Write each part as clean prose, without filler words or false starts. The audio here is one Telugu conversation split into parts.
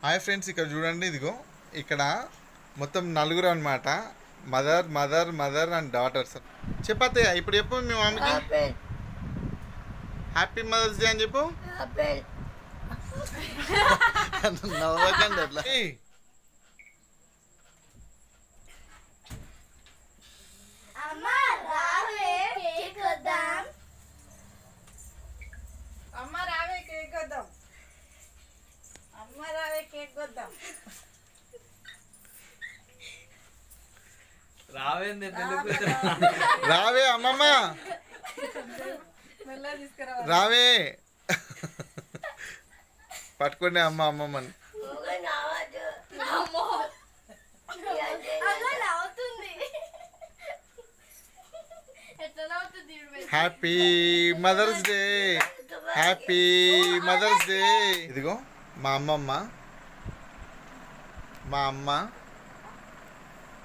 హాయ్ ఫ్రెండ్స్, ఇక్కడ చూడండి. ఇదిగో ఇక్కడ మొత్తం నలుగురు అనమాట. Mother mother mother and daughters. చెప్పత్తయ్య, ఇప్పుడు చెప్పు మీ మమ్మీకి హ్యాపీ మదర్స్ డే అని చెప్పు. నవ్వకండి అట్లా. రావే అమ్మమ్మ, రావే. పట్టుకోండి అమ్మ అమ్మమ్మని. Happy mother's day, happy mother's day. ఇదిగో మా అమ్మమ్మ, మా అమ్మ,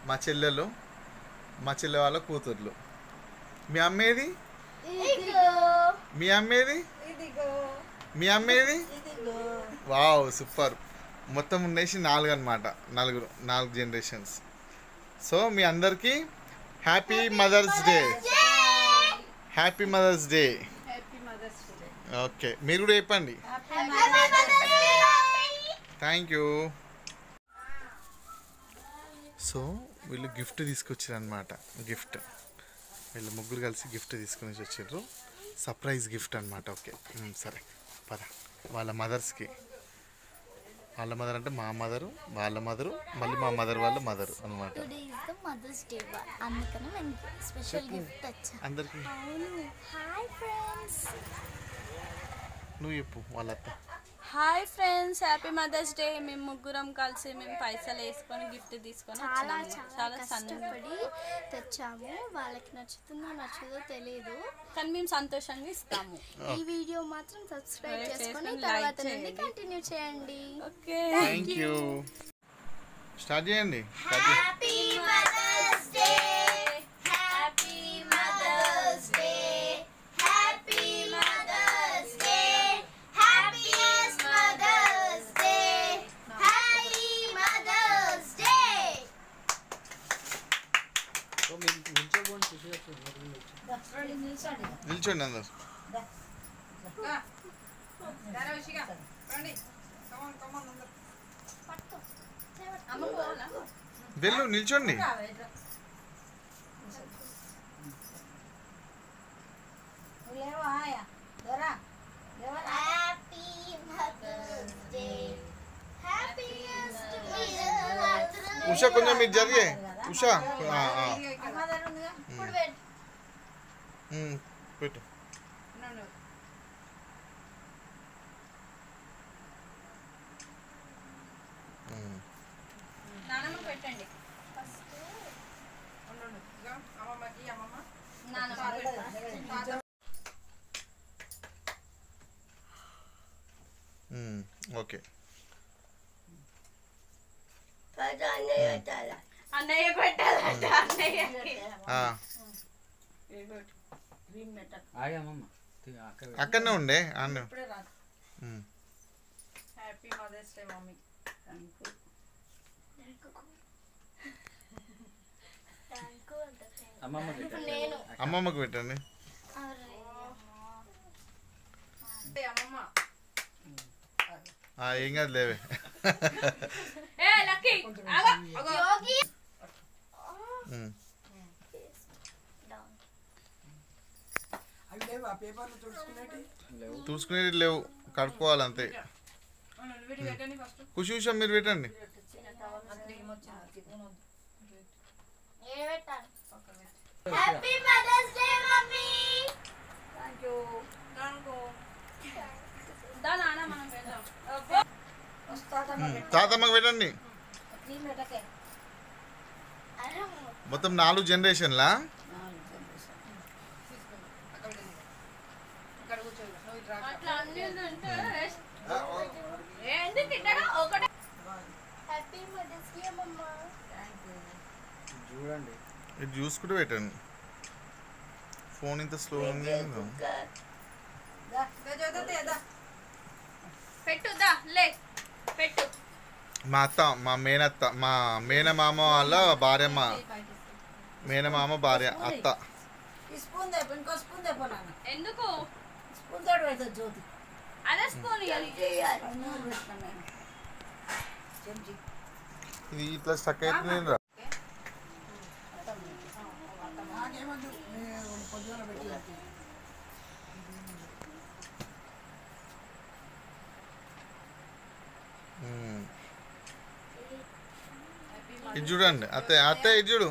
మా చెల్లెలు, మా చెల్లె వాళ్ళ కూతుర్లు. మీ అమ్మేది? మీ అమ్మేది? మీ అమ్మేది? Wow, super. మొత్తం ఉండేసి 4 అనమాట. 4 జనరేషన్స్. సో మీ అందరికీ happy mother's day, happy mother's day. Okay, మీరు కూడా చెప్పండి. Thank you. సో వీళ్ళు గిఫ్ట్ తీసుకొచ్చారు అనమాట. గిఫ్ట్ వీళ్ళు ముగ్గురు కలిసి గిఫ్ట్ తీసుకుని వచ్చారు. సర్ప్రైజ్ గిఫ్ట్ అనమాట. ఓకే సరే పద. వాళ్ళ మదర్స్కి, వాళ్ళ మదర్ అంటే మా మదరు, వాళ్ళ మదరు, మళ్ళీ మా మదర్ వాళ్ళ మదరు అనమాట. అందరికి నువ్వు చెప్పు వాళ్ళతో. Hi friends, happy mother's day. మేము ముగ్గురం కలిసి మేము పైసలు వేసుకొని గిఫ్ట్ తీసుకొని చాలా కష్టపడి తెచ్చాము. వాళ్ళకి నచ్చుతుందో నచ్చదో తెలియదు, కానీ మేము సంతోషంగా ఇస్తాము. ఈ వీడియో మాత్రం సబ్స్క్రైబ్ చేసుకొని తర్వాత నుండి కంటిన్యూ చేయండి. Okay, thank you. స్టార్ట్ చేయండి. Happy mother's day, happy mother's day, happy mother's day, happiest mother's day, happy mother's day. నిల్చోండి అందరు. వెళ్ళు, నిల్చోండి. ఉషా కొంచెం మీరు జరిగే. ఉషా పెట్టు. పెట్టండి. ఓకే, అన్నయ్య పెట్టాలంట. అక్కడనే ఉండే అన్న. Happy mother's day mummy. అమ్మమ్మకి పెట్టండి. ఏం కాదు లేవే. చూసుకునేది లేవు, కడుక్కోవాలంతే. ఖుషి ఉషా మీరు పెట్టండి. Happy mother's day mummy. Thank you. తాతమ్మకి పెట్టండి. మొత్తం 4 జనరేషన్లా. ఇది చూసుకుంటూ పెట్టండి. ఫోన్ ఇంత స్లో ఉంది. పెట్టు దా లే పెట్టు. మా అత్త మా మేనత్త మా మేనమామ వాళ్ళ భార్య మా మేనమామ భార్య అత్త. ఎందుకు జ్యోతి అదే స్పూన్ ఇది ఇట్లా స్టక్ అవుతుంది. ఇది చూడండి అత్తయ్య అత్తయ్య ఇది చూడు.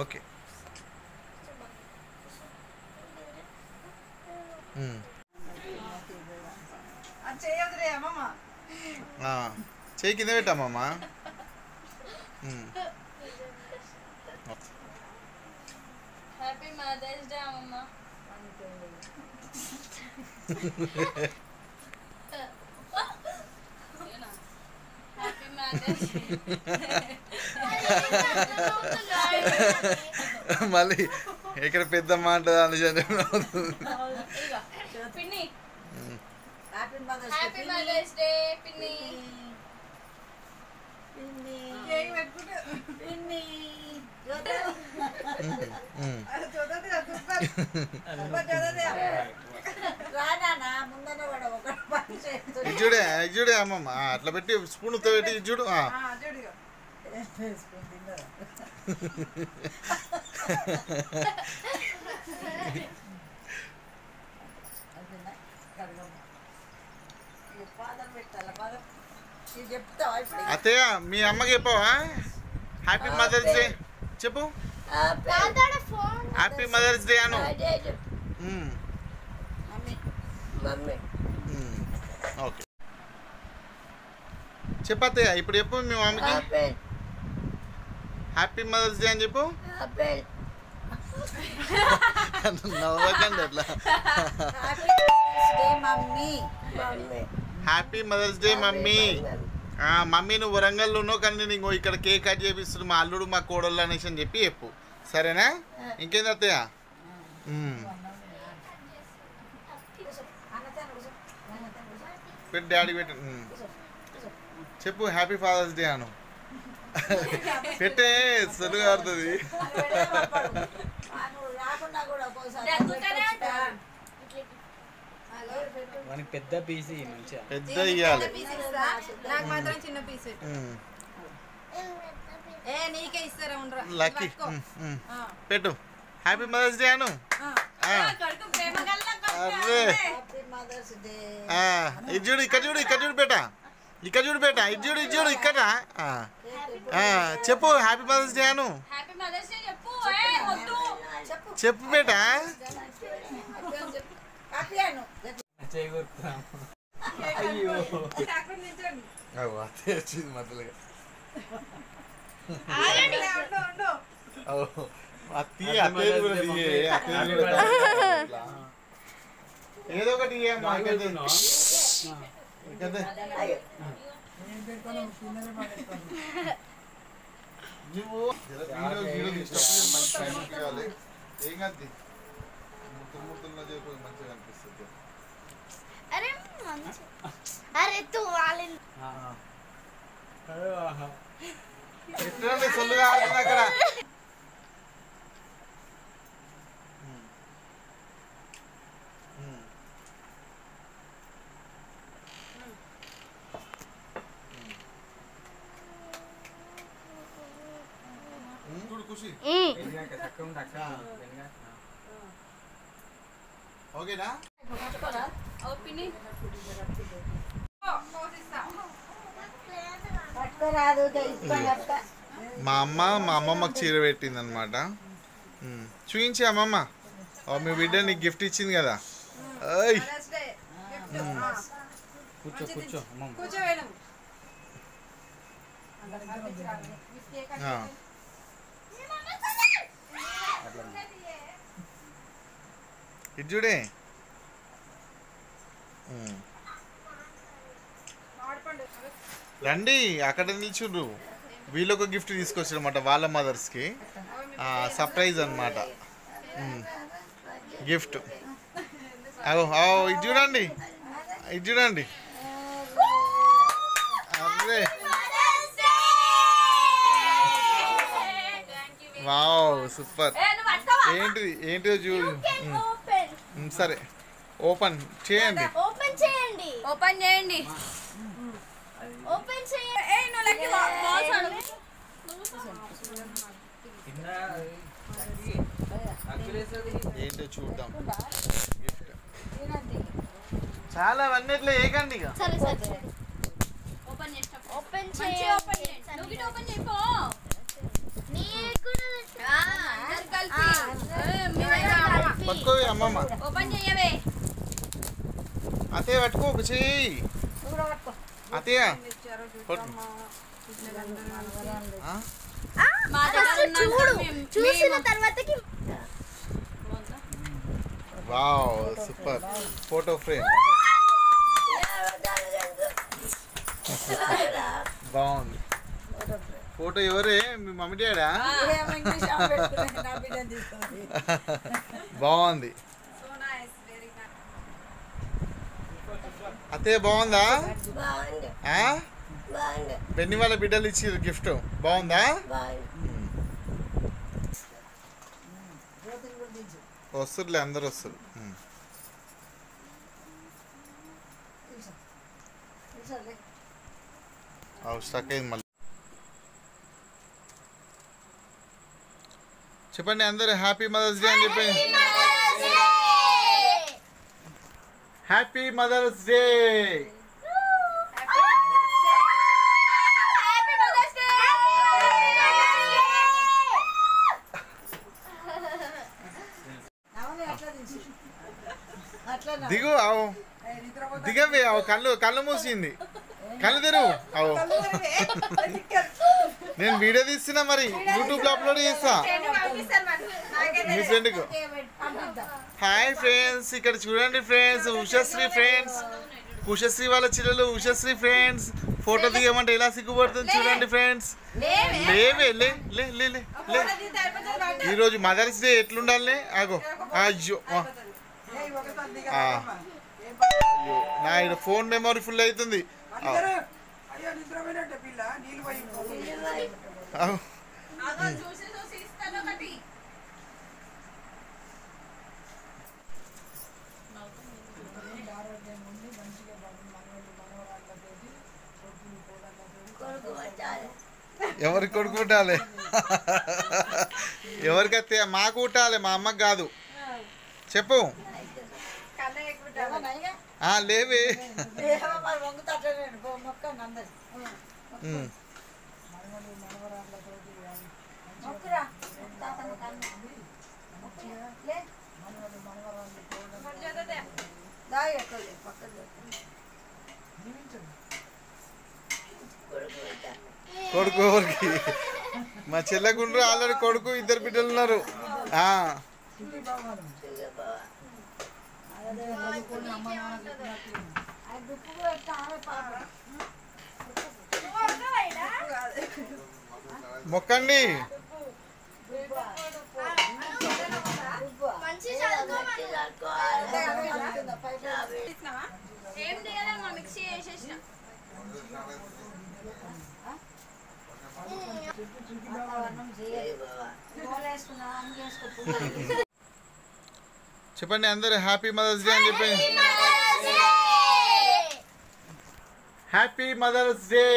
ఓకే చేయి కింద పెట్టామమ్మా. హ్యాపీ మదర్స్ డే అమ్మమ్మ. హ్యాపీ మదర్స్ మళ్ళీ ఎక్కడ పెద్ద మాట అని పిన్ని. హ్యాపీ మదర్స్ డే పిన్ని. చూడే చూడే అమ్మమ్మ అట్లా పెట్టి స్పూన్ తో పెట్టి చూడు. అత్తయ్య మీ అమ్మకి చెప్పవా హ్యాపీ మదర్స్ డే చెప్పు. హ్యాపీ మదర్స్ డే అను. ఓకే చెప్పత్తయ్య ఇప్పుడు చెప్పు మీ మమ్మీకి హ్యాపీ మదర్స్ డే అని చెప్పు. నవ్వకండి అట్లా. Happy mother's day mummy. Mummy నువ్వు వరంగల్లో ఉన్నావు కానీ నీకు ఇక్కడ కేక్ కట్ చేపిస్తుంది మా అల్లుడు మా కోడళ్ళు అనేసి అని చెప్పి చెప్పు సరేనా. ఇంకేంది అత్తయ్య పెట్టి డాడీ పెట్టు చెప్పు హ్యాపీ ఫాదర్స్ డే అను. పెట్టే సులుగా ఆడుతుంది. పెద్ద పీస్ పెద్ద ఇయ్యాలి. లక్కీ పెట్టు హ్యాపీ మదర్స్ డే అను. అరే ఇది చూడు ఇక్కడ చూడు ఇక్కడ చూడు బేటా ఇక్కడ చూడు బేటా ఇది చూడు ఇది చూడు ఇక్కడ చెప్పు హ్యాపీ మదర్స్ డే అను. చెప్పు బేటా. ఏదో ఒకటి నువ్వు ఏం కద్ది ముర్తుల్లో చెప్పి మంచిగా అనిపిస్తుంది. ఎట్లా సొల్లుగా ఆడుతుంది అక్కడ. చూడు ఖుషి ఓకేనా. మా అమ్మమ్మకు చీర పెట్టింది అనమాట. చూయించి అమ్మమ్మ మీ బిడ్డ నీకు గిఫ్ట్ ఇచ్చింది కదా. కూర్చో కూర్చో ఇది చూడే రండి అక్కడ నిల్చుండ్రు. వీళ్ళొక గిఫ్ట్ తీసుకొచ్చారన్నమాట వాళ్ళ మదర్స్కి. సర్ప్రైజ్ అనమాట గిఫ్ట్. ఇది చూడండి ఇది చూడండి. అరే వావ్ సూపర్. ఏంటిది ఏంటిదో చూడు. సరే ఓపెన్ చేయండి. ఓపెన్ చేయండి. ఓపెన్ చేయండి. ఓపెన్ చేయండి. ఏయ్ నువ్వు లక్కీ బాల్స్ ఆడు. ఏంటో చూద్దాం. చాలా అవన్నీ ఇట్లా ఏకండి ఇక. సరే సరే ఓపెన్ చేస్తా. ఓపెన్ మంచిగా ఓపెన్ చేయి. నువ్వు గిట్ట ఓపెన్ చేయి పో. అందరు కలిపి. పట్టుకోవి అమ్మమ్మ. ఓపెన్ చేయవే. అత్తయ్య పట్టుకో ఒక చెయ్యి. అత్తయ్య పట్టు. మా దగ్గర చూడు చూసిన తర్వాతకి వావ్ సూపర్ ఫోటో ఫ్రేమ్ బాగుంది. ఫోటో ఎవరే మీ మమ్మీ డాడా? బాగుంది. అత్తయ్య బాగుందా? బెన్ని వాళ్ళ బిడ్డలు ఇచ్చారు గిఫ్ట్ బాగుందా? వస్తుర్లే అందరు వస్తారు. స్టక్ అయింది మళ్ళీ. చెప్పండి అందరు హ్యాపీ మదర్స్ డే అని చెప్పండి. Happy mother's day. దిగు అవు దిగవే అవు కళ్ళు మూసింది. కళ్ళు తెరువు అవు. నేను వీడియో తీస్తున్నా మరి యూట్యూబ్ లో అప్లోడ్ చేస్తా మీ ఫ్రెండ్కు. హాయ్ ఫ్రెండ్స్ ఇక్కడ చూడండి ఫ్రెండ్స్ ఉషశ్రీ ఫ్రెండ్స్. ఉషశ్రీ వాళ్ళ చిల్లలు ఉషశ్రీ ఫ్రెండ్స్. ఫోటో దిగమంటే ఎలా సిగ్గుపడుతుంది చూడండి ఫ్రెండ్స్. లేవే లే లే లే లే లే. ఈరోజు మదర్స్ డే ఎట్లుండాలి? ఆగో అయ్యో నా ఇక్కడ ఫోన్ మెమరీ ఫుల్ అవుతుంది. ఎవరికి కొడుకు పుట్టాలి? ఎవరికి అత్తే? మాకు పుట్టాలి, మా అమ్మకి కాదు. చెప్పు. లేవే కొడుకు ఎవరికి? మా చెల్లెకుండ్రు ఆల్రెడీ కొడుకు, ఇద్దరు బిడ్డలు ఉన్నారు. మొక్కండి. ఏం చేయాలమ్మా? మిక్సీ చేసేసిన. చెప్పండి అందరూ హ్యాపీ మదర్స్ డే అని చెప్పండి. Happy mother's day.